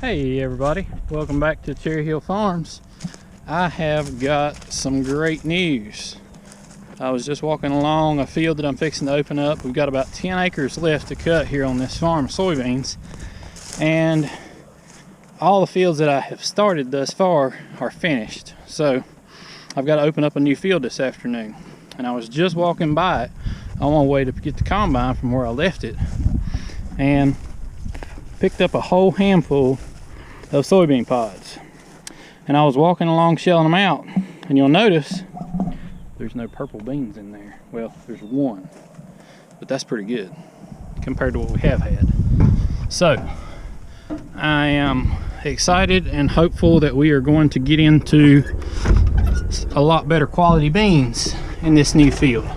Hey everybody, welcome back to Cherry Hill Farms. I have got some great news. I was just walking along a field that I'm fixing to open up. We've got about 10 acres left to cut here on this farm of soybeans, and all the fields that I have started thus far are finished. So I've got to open up a new field this afternoon, and I was just walking by it on my way to get the combine from where I left it, and picked up a whole handful of soybean pods. And I was walking along shelling them out, and you'll notice there's no purple beans in there. Well, there's one, but that's pretty good compared to what we have had. So I am excited and hopeful that we are going to get into a lot better quality beans in this new field.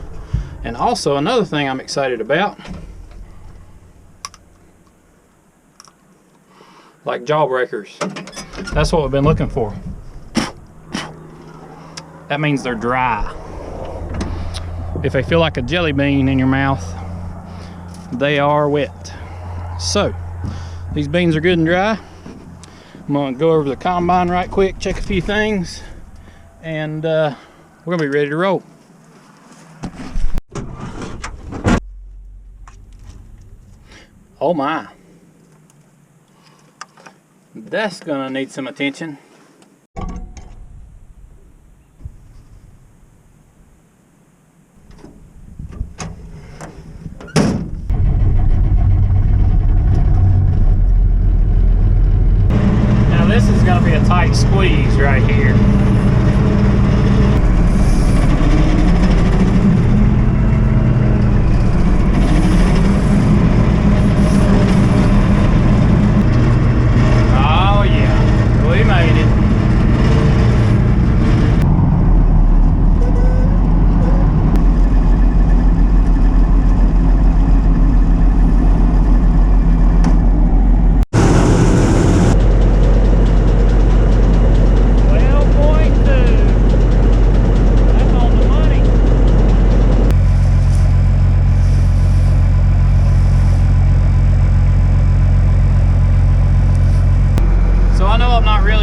And also another thing I'm excited about, like jawbreakers. That's what we've been looking for. That means they're dry. If they feel like a jelly bean in your mouth, they are wet. So these beans are good and dry. I'm gonna go over the combine right quick, check a few things, and we're gonna be ready to roll. Oh my. That's gonna need some attention. Now this is gonna be a tight squeeze right here.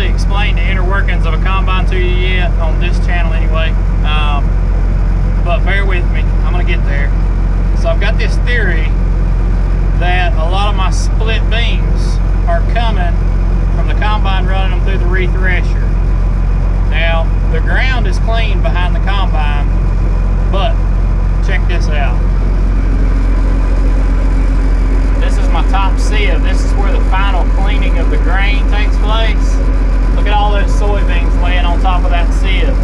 Explain the inner workings of a combine to you yet on this channel anyway, but bear with me, I'm gonna get there. So I've got this theory that a lot of my split beans are coming from the combine running them through the re-thresher. Now the ground is clean behind the combine, but check this out. This is my top sieve. This is where the final cleaning of the grain takes place. Look at all those soybeans laying on top of that sieve.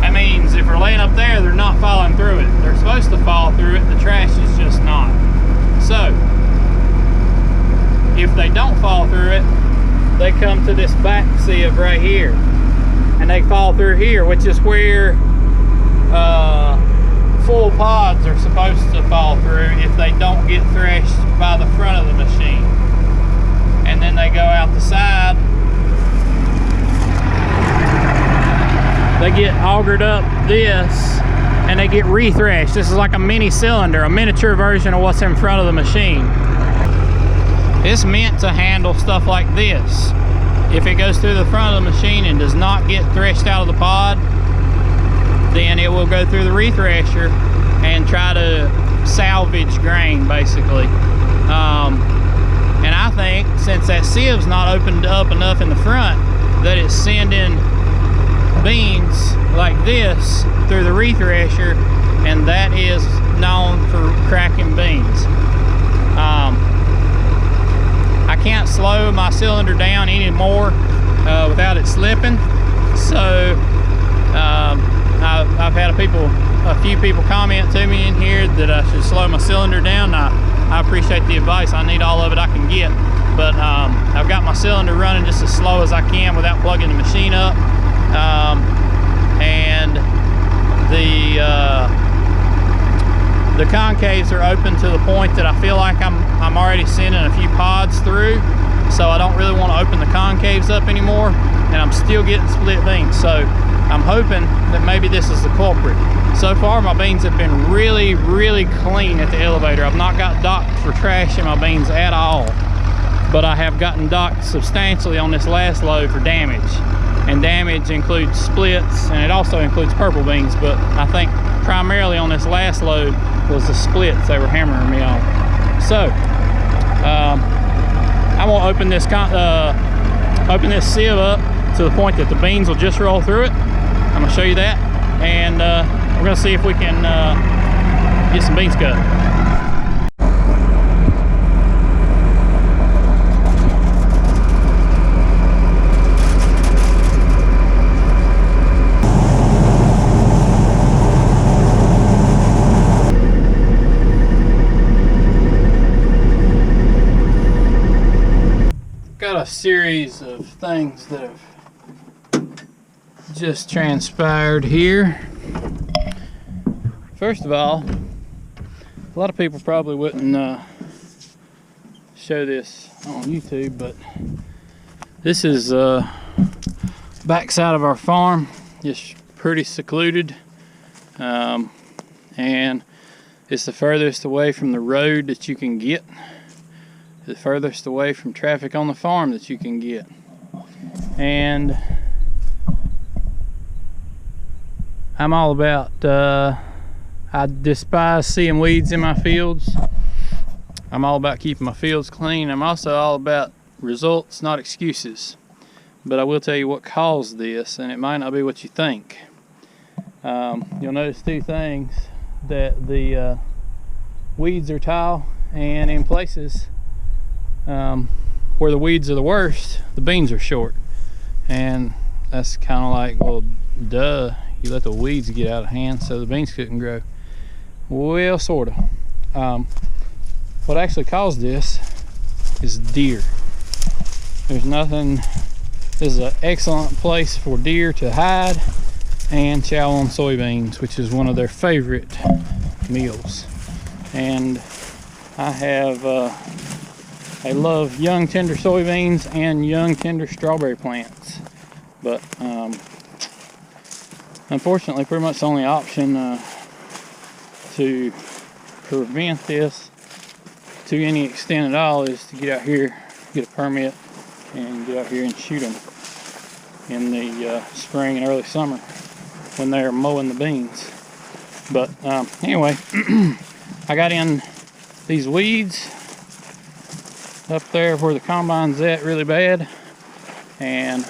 That means if they're laying up there, they're not falling through it. They're supposed to fall through it, the trash is just not. So, if they don't fall through it, they come to this back sieve right here. And they fall through here, which is where full pods are supposed to fall through if they don't get threshed by the front of the machine. And then they go out the side. They get augered up this and they get re-threshed. This is like a mini cylinder, a miniature version of what's in front of the machine. It's meant to handle stuff like this. If it goes through the front of the machine and does not get threshed out of the pod, then it will go through the re-thresher and try to salvage grain basically. And I think since that sieve's not opened up enough in the front, that it's sending beans like this through the re-thresher, and that is known for cracking beans. I can't slow my cylinder down anymore without it slipping, so I've had a few people comment to me in here that I should slow my cylinder down. I appreciate the advice. I need all of it I can get, but I've got my cylinder running just as slow as I can without plugging the machine up. And the concaves are open to the point that I feel like I'm already sending a few pods through, so I don't really want to open the concaves up anymore, and I'm still getting split beans. So I'm hoping that maybe this is the culprit. So far my beans have been really clean at the elevator. I've not got docked for trash in my beans at all. but I have gotten docked substantially on this last load for damage. And damage includes splits, and it also includes purple beans, but I think primarily on this last load was the splits they were hammering me on. So I'm gonna open this sieve up to the point that the beans will just roll through it. I'm gonna show you that, and we're gonna see if we can get some beans cut. Got a series of things that have just transpired here. First of all, a lot of people probably wouldn't show this on YouTube, but this is backside of our farm, just pretty secluded, and it's the furthest away from the road that you can get, the furthest away from traffic on the farm that you can get. And I'm all about, I despise seeing weeds in my fields. I'm all about keeping my fields clean. I'm also all about results, not excuses. But I will tell you what caused this, and it might not be what you think. You'll notice two things: that the weeds are tall, and in places where the weeds are the worst, the beans are short. And that's kind of like, well, duh, you let the weeds get out of hand so the beans couldn't grow. Well, sort of. What actually caused this is deer. There's nothing, this is an excellent place for deer to hide and chow on soybeans, which is one of their favorite meals. And I love young tender soybeans and young tender strawberry plants, but unfortunately pretty much the only option to prevent this to any extent at all is to get out here, get a permit, and get out here and shoot them in the spring and early summer when they're mowing the beans. But anyway, I got in these weeds up there where the combine's at really bad, and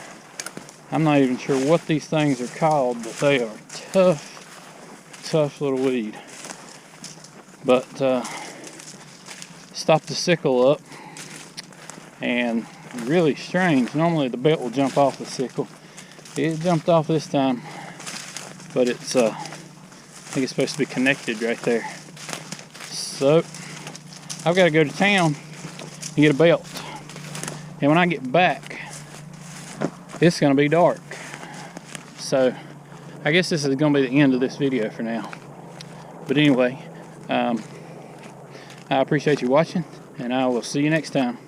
I'm not even sure what these things are called, but they are tough little weed. But stopped the sickle up, and really strange, normally the belt will jump off the sickle. It jumped off this time, but it's I think it's supposed to be connected right there. So I've got to go to town and get a belt, and when I get back it's gonna be dark. So I guess this is gonna be the end of this video for now. But anyway, I appreciate you watching, and I will see you next time.